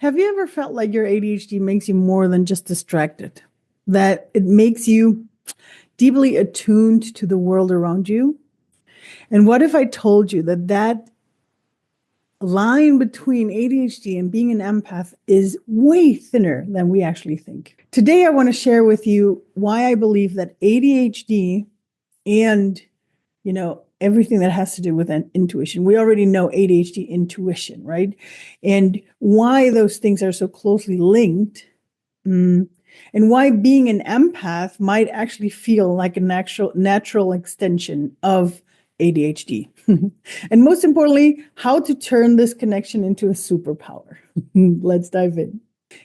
Have you ever felt like your ADHD makes you more than just distracted? That it makes you deeply attuned to the world around you? And what if I told you that that line between ADHD and being an empath is way thinner than we actually think? Today, I want to share with you why I believe that ADHD and everything that has to do with an intuition. We already know ADHD intuition, right? And why those things are so closely linked, and why being an empath might actually feel like a natural extension of ADHD. And most importantly, how to turn this connection into a superpower. Let's dive in.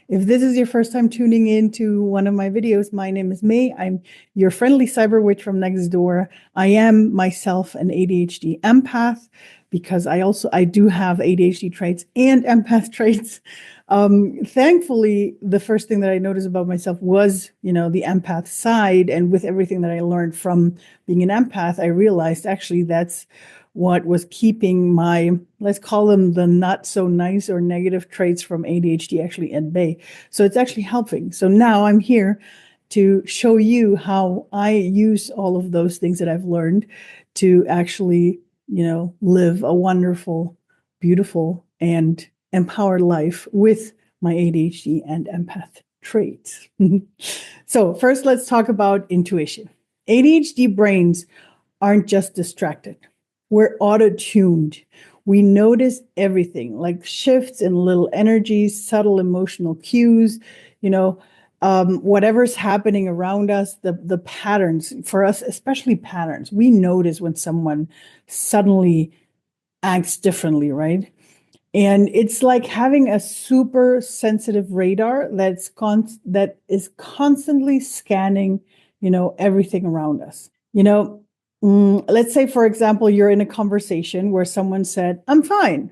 If this is your first time tuning into one of my videos, my name is May. I'm your friendly cyber witch from next door. I am myself an ADHD empath because I do have ADHD traits and empath traits. Thankfully, the first thing that I noticed about myself was, the empath side. And with everything that I learned from being an empath, I realized actually that's what was keeping my, let's call them the not so nice or negative traits from ADHD actually at bay. So it's actually helping. So now I'm here to show you how I use all of those things that I've learned to actually, live a wonderful, beautiful, and empowered life with my ADHD and empath traits. So first, let's talk about intuition. ADHD brains aren't just distracted. We're auto-tuned. We notice everything, like shifts in little energies, subtle emotional cues, whatever's happening around us, the patterns for us, especially patterns. We notice when someone suddenly acts differently, right? And it's like having a super sensitive radar that is constantly scanning, everything around us. Let's say, for example, you're in a conversation where someone said, "I'm fine,"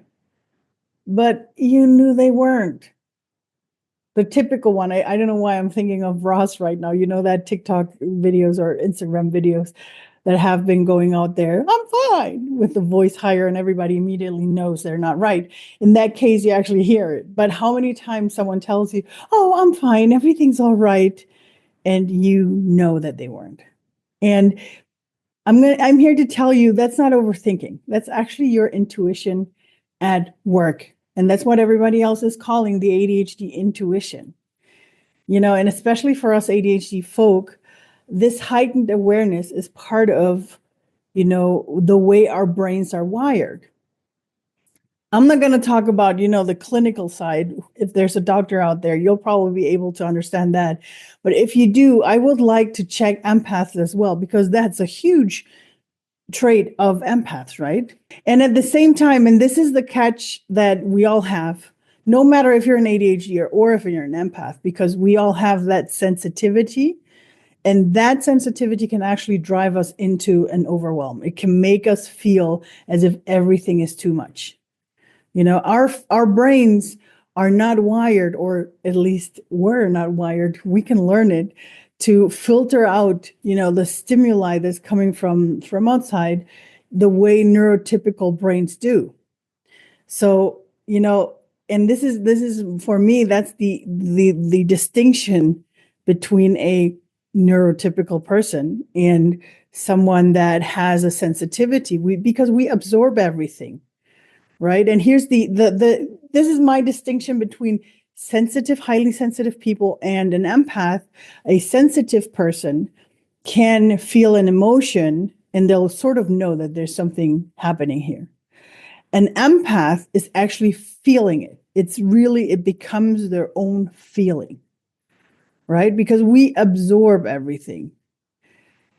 but you knew they weren't. The typical one, I don't know why I'm thinking of Ross right now. That TikTok videos or Instagram videos that have been going out there. "I'm fine," with the voice higher, and everybody immediately knows they're not right. In that case, you actually hear it. But how many times someone tells you, "Oh, I'm fine, everything's all right," and you know that they weren't. And I'm here to tell you that's not overthinking. That's actually your intuition at work. And that's what everybody else is calling the ADHD intuition. And especially for us ADHD folk, this heightened awareness is part of, the way our brains are wired. I'm not going to talk about, the clinical side. If there's a doctor out there, you'll probably be able to understand that. But if you do, I would like to check empaths as well, because that's a huge trait of empaths, right? And at the same time, and this is the catch that we all have, no matter if you're an ADHD or if you're an empath, because we all have that sensitivity. And that sensitivity can actually drive us into an overwhelm. It can make us feel as if everything is too much. Our brains are not wired, or at least we're not wired. We can learn it to filter out, the stimuli that's coming from outside the way neurotypical brains do. So, and this is for me, that's the distinction between a neurotypical person and someone that has a sensitivity. Because we absorb everything. Right. And here's this is my distinction between sensitive, highly sensitive people and an empath. A sensitive person can feel an emotion and they'll sort of know that there's something happening here. An empath is actually feeling it. It becomes their own feeling, right? Because we absorb everything.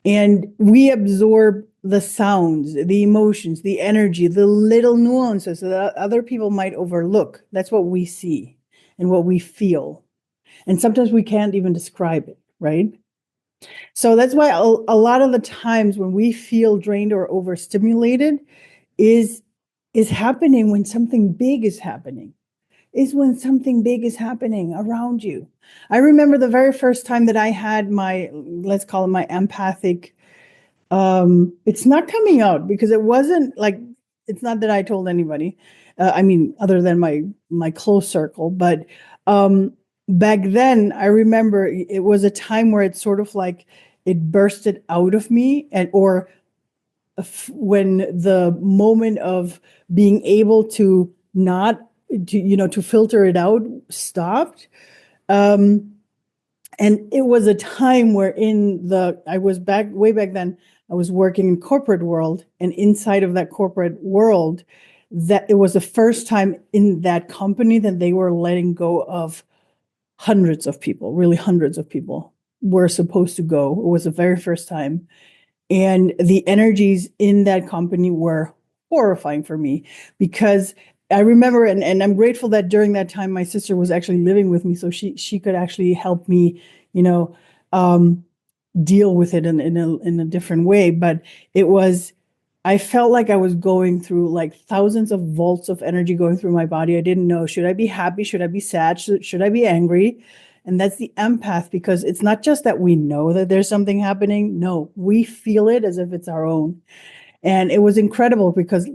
And we absorb the sounds, the emotions, the energy, the little nuances that other people might overlook. That's what we see and what we feel. And sometimes we can't even describe it, right? So that's why a lot of the times when we feel drained or overstimulated is happening when something big is happening. When something big is happening around you. I remember the very first time that I had my, let's call it my empathic, it's not coming out because it wasn't like, it's not that I told anybody. I mean, other than my close circle, but um, back then, I remember it was a time where it's sort of like it bursted out of me, and or when the moment of being able to not to filter it out stopped. Um, and it was a time where I was back way back then, I was working in corporate world, and inside of that corporate world, that it was the first time in that company that they were letting go of hundreds of people, really hundreds of people were supposed to go. It was the very first time. And the energies in that company were horrifying for me, because I remember, and I'm grateful that during that time my sister was actually living with me, so she could actually help me, you know, um, deal with it in a different way. But it was, I felt like I was going through like thousands of volts of energy going through my body. I didn't know, should I be happy? Should I be sad? Should I be angry? And that's the empath, because it's not just that we know that there's something happening. No, we feel it as if it's our own. And it was incredible because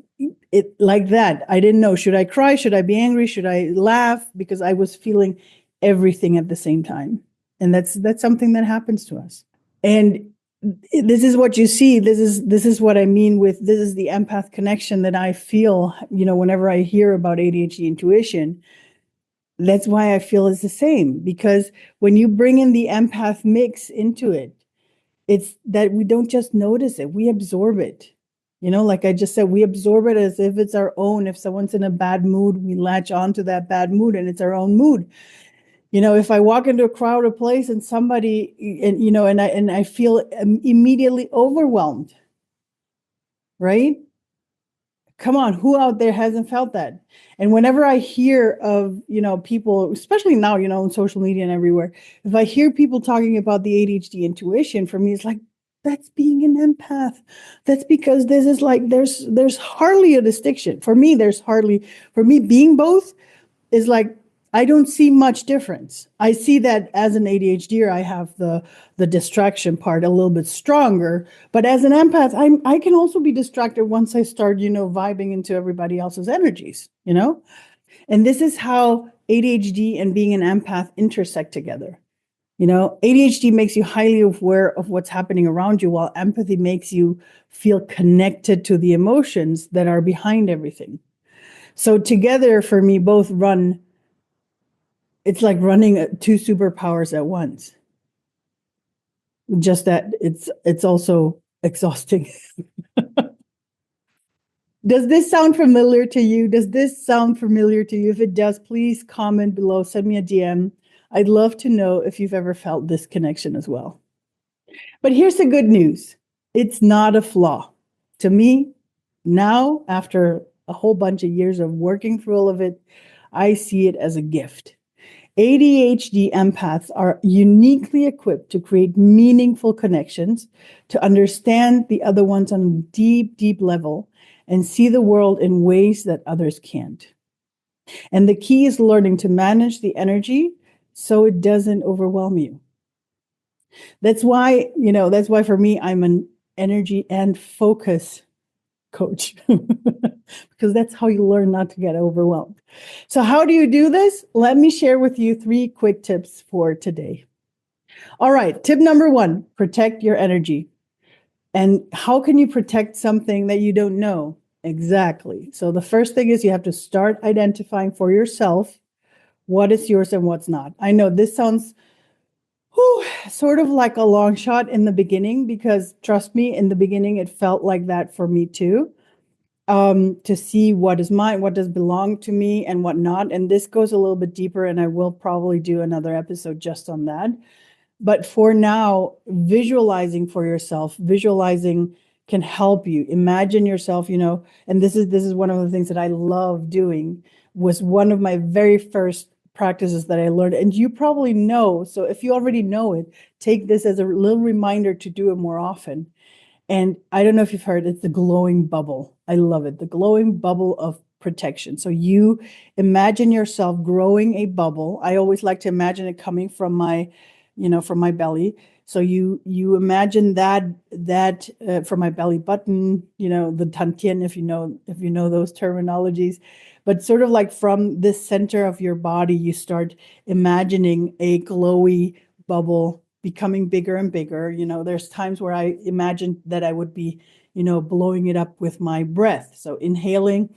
it like that. I didn't know, should I cry? Should I be angry? Should I laugh? Because I was feeling everything at the same time. And that's something that happens to us. And this is what you see. This is what I mean with, this is the empath connection that I feel, whenever I hear about ADHD intuition. That's why I feel it's the same, because when you bring in the empath mix into it, it's that we don't just notice it, we absorb it. Like I just said, we absorb it as if it's our own. If someone's in a bad mood, we latch onto that bad mood, and it's our own mood. If I walk into a crowded place and somebody, and I feel immediately overwhelmed, right? Come on, who out there hasn't felt that? And whenever I hear of, people, especially now, on social media and everywhere, if I hear people talking about the ADHD intuition, for me, it's like, that's being an empath. That's because this is like, there's hardly a distinction. For me, being both is like, I don't see much difference. I see that as an ADHDer, I have the distraction part a little bit stronger. But as an empath, I can also be distracted once I start, vibing into everybody else's energies. And this is how ADHD and being an empath intersect together. ADHD makes you highly aware of what's happening around you, while empathy makes you feel connected to the emotions that are behind everything. So together, for me, both run. It's like running two superpowers at once. Just that it's also exhausting. Does this sound familiar to you? If it does, please comment below, send me a DM. I'd love to know if you've ever felt this connection as well. But here's the good news. It's not a flaw. To me, now, after a whole bunch of years of working through all of it, I see it as a gift. ADHD empaths are uniquely equipped to create meaningful connections, to understand the other ones on a deep, deep level, and see the world in ways that others can't. And the key is learning to manage the energy so it doesn't overwhelm you. That's why for me, I'm an energy and focus coach, because that's how you learn not to get overwhelmed. So how do you do this? Let me share with you 3 quick tips for today. All right, tip number 1, protect your energy. And how can you protect something that you don't know? Exactly. So the first thing is you have to start identifying for yourself what is yours and what's not. I know this sounds sort of like a long shot in the beginning, because trust me, in the beginning, it felt like that for me too. To see what is mine, what does belong to me, and what not. And this goes a little bit deeper, and I will probably do another episode just on that. But for now, visualizing for yourself, visualizing can help you. Imagine yourself, and this is one of the things that I love doing, was one of my very first practices that I learned. And you probably know, so if you already know it, take this as a little reminder to do it more often. And I don't know if you've heard, it's the glowing bubble. I love it. The glowing bubble of protection. So you imagine yourself growing a bubble. I always like to imagine it coming from my belly. So you imagine that from my belly button, the tantien, if you know those terminologies. But sort of like from this center of your body, you start imagining a glowy bubble becoming bigger and bigger. There's times where I imagined that I would be, blowing it up with my breath. So inhaling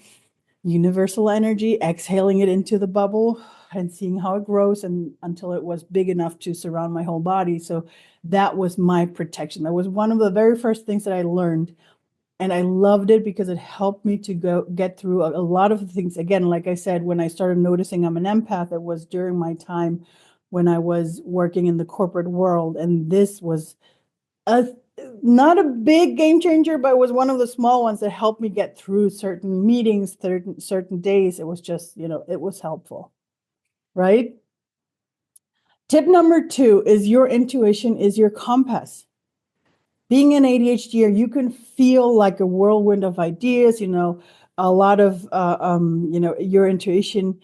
universal energy, exhaling it into the bubble and seeing how it grows and until it was big enough to surround my whole body. So that was my protection. That was one of the very first things that I learned. And I loved it because it helped me to get through a lot of things. Again, like I said, when I started noticing I'm an empath, it was during my time when I was working in the corporate world. And this was a not a big game changer, but it was one of the small ones that helped me get through certain meetings, certain days. It was just, it was helpful, right? Tip number 2 is your intuition is your compass. Being an ADHDer, you can feel like a whirlwind of ideas, a lot of, your intuition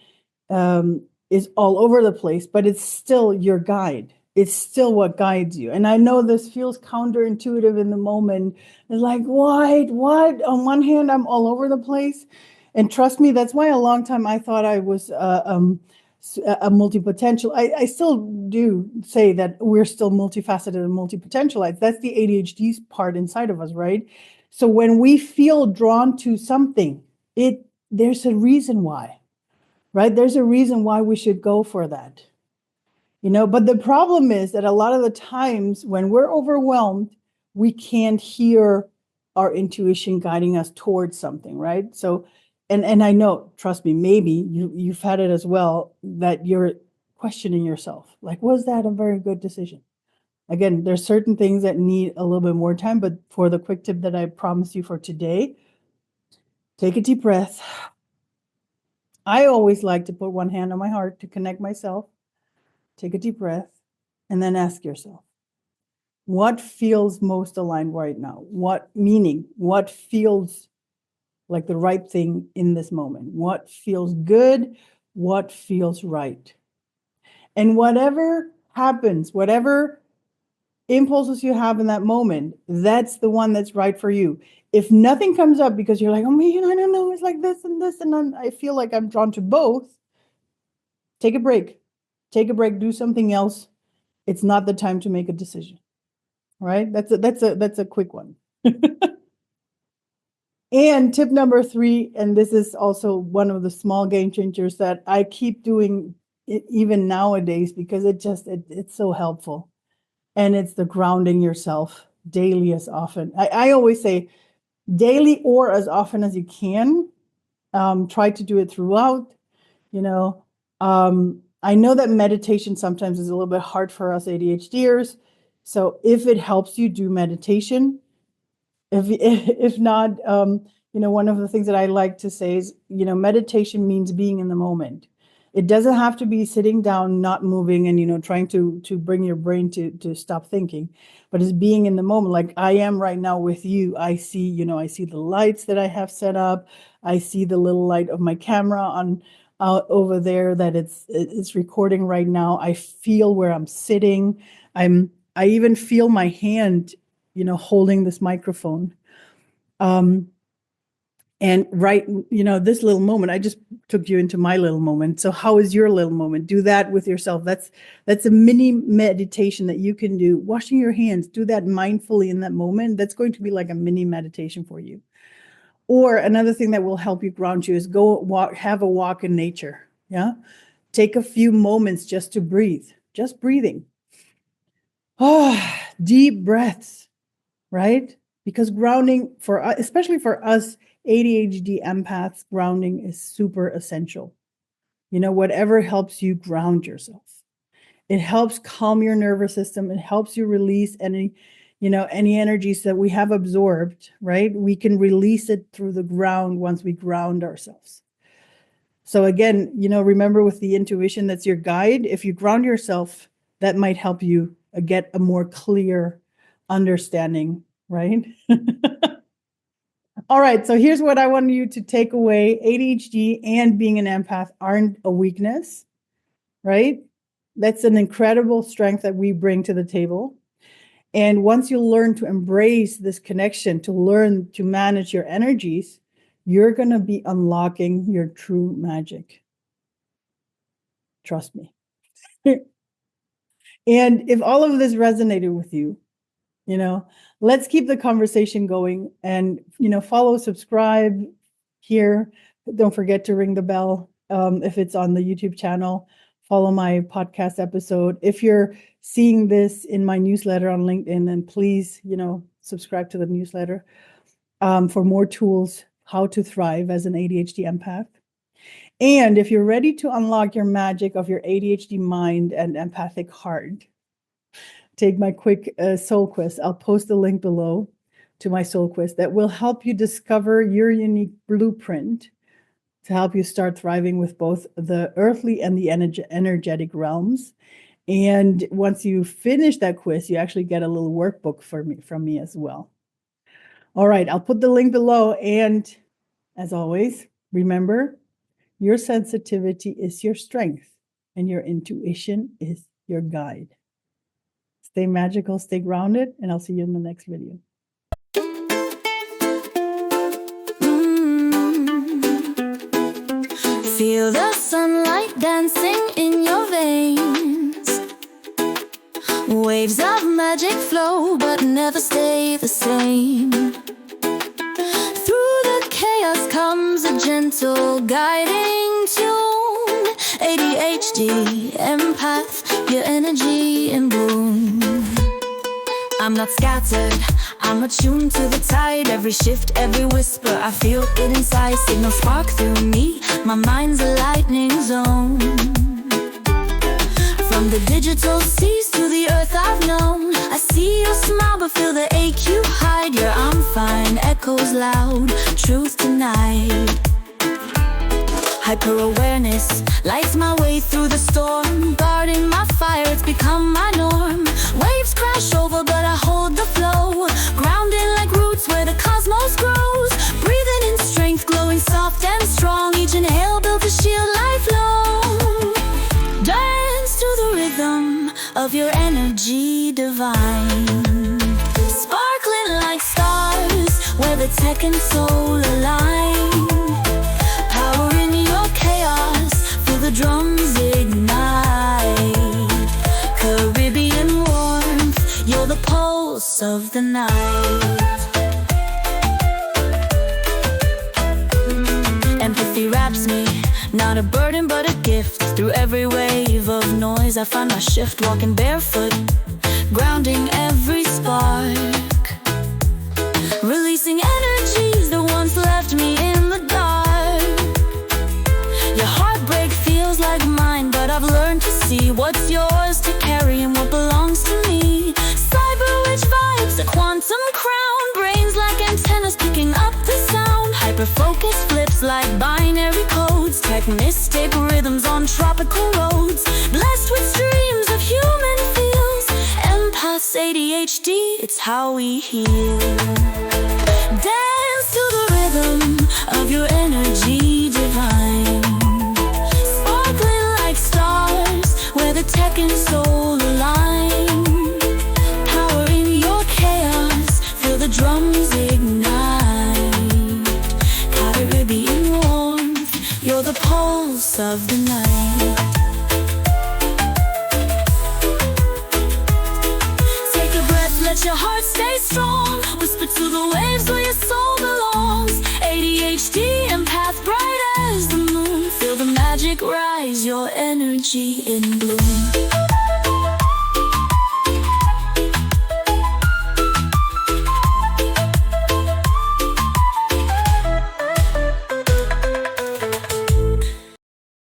is all over the place, but it's still your guide. It's still what guides you. And I know this feels counterintuitive in the moment. It's like, what? On one hand, I'm all over the place. And trust me, that's why a long time I thought I was a multi-potential. I still do say that we're still multifaceted and multi-potentialized. That's the ADHD part inside of us, right? So when we feel drawn to something, there's a reason why. Right? There's a reason why we should go for that. But the problem is that a lot of the times when we're overwhelmed, we can't hear our intuition guiding us towards something, right? So, and I know, trust me, maybe you've had it as well, that you're questioning yourself. Like, was that a very good decision? Again, there's certain things that need a little bit more time, but for the quick tip that I promised you for today, take a deep breath. I always like to put one hand on my heart to connect myself. Take a deep breath and then ask yourself, what feels most aligned right now? What feels like the right thing in this moment? What feels good? What feels right? And whatever happens, whatever impulses you have in that moment, that's the one that's right for you. If nothing comes up because you're like, oh man, I don't know, it's like this, and I feel like I'm drawn to both, take a break. Do something else. It's not the time to make a decision, right? That's a quick one. And tip number 3, and this is also one of the small game changers that I keep doing even nowadays because it's so helpful. And it's the grounding yourself daily as often. I always say daily or as often as you can. Try to do it throughout, I know that meditation sometimes is a little bit hard for us ADHDers. So if it helps you, do meditation. If not, one of the things that I like to say is, meditation means being in the moment. It doesn't have to be sitting down, not moving, and trying to bring your brain to stop thinking, but it's being in the moment. Like I am right now with you. I see the lights that I have set up. I see the little light of my camera on over there that it's recording right now. I feel where I'm sitting. I even feel my hand, holding this microphone. And right, this little moment, I just took you into my little moment. So how is your little moment? Do that with yourself. That's a mini meditation that you can do. Washing your hands, do that mindfully in that moment. That's going to be like a mini meditation for you. Or another thing that will help you ground you is go have a walk in nature. Yeah. Take a few moments just to breathe, just breathing. Deep breaths, right? Because grounding especially for us ADHD empaths, grounding is super essential. Whatever helps you ground yourself. It helps calm your nervous system. It helps you release any energies that we have absorbed, right? We can release it through the ground once we ground ourselves. So again, remember with the intuition, that's your guide. If you ground yourself, that might help you get a more clear understanding, right? All right, so here's what I want you to take away. ADHD and being an empath aren't a weakness, right? That's an incredible strength that we bring to the table. And once you learn to embrace this connection, to learn to manage your energies, you're going to be unlocking your true magic. Trust me. And if all of this resonated with you, let's keep the conversation going, and, follow, subscribe here. Don't forget to ring the bell. If it's on the YouTube channel, follow my podcast episode. If you're seeing this in my newsletter on LinkedIn, then please, subscribe to the newsletter for more tools, how to thrive as an ADHD empath. And if you're ready to unlock your magic of your ADHD mind and empathic heart, take my quick soul quiz. I'll post the link below to my soul quiz that will help you discover your unique blueprint to help you start thriving with both the earthly and the energetic realms. And once you finish that quiz, you actually get a little workbook from me as well. All right, I'll put the link below. And as always, remember, your sensitivity is your strength and your intuition is your guide. Stay magical, stay grounded, and I'll see you in the next video. Feel the sunlight dancing in your veins. Waves of magic flow, but never stay the same. Through the chaos comes a gentle guiding tune. ADHD, empath, your energy in bloom. I'm not scattered, I'm attuned to the tide. Every shift, every whisper, I feel it inside. Signal spark through me, my mind's a lightning zone. From the digital seas to the earth I've known, I see your smile but feel the ache you hide. Your I'm fine echoes loud, truth tonight. Hyper-awareness lights my way through the storm. Guarding my fire, it's become my norm. Waves crash over, but I hold the flow. Grounded like roots where the cosmos grows. Breathing in strength, glowing soft and strong. Each inhale builds a shield lifelong. Dance to the rhythm of your energy divine. Sparkling like stars where the tech and soul align. Power in your chaos, feel the drums ignite. Caribbean warmth, you're the pulse of the night. Empathy wraps me, not a burden but a gift. Through every wave of noise I find my shift. Walking barefoot, grounding every spark. Releasing energies that once left me in the dark. Your heartbreak feels like mine, but I've learned to see what's yours to carry and what belongs to me. Cyber witch vibes, a quantum crown. Brains like antennas picking up the sound. Hyper-focus flips like binary codes. Tech mistake rhythms on tropical roads. Blessed with streams of human feels. Empaths, ADHD, it's how we heal. Dance to the rhythm of your energy divine. Sparkling like stars where the tech and soul align. Power in your chaos, feel the drums ignite. Caribbean warmth, you're the pulse of the night. Take a breath, let your heart stay strong. Whisper to the waves where your soul belongs. ADHD, empath, bright as the moon. Feel the magic rise, your energy in bloom.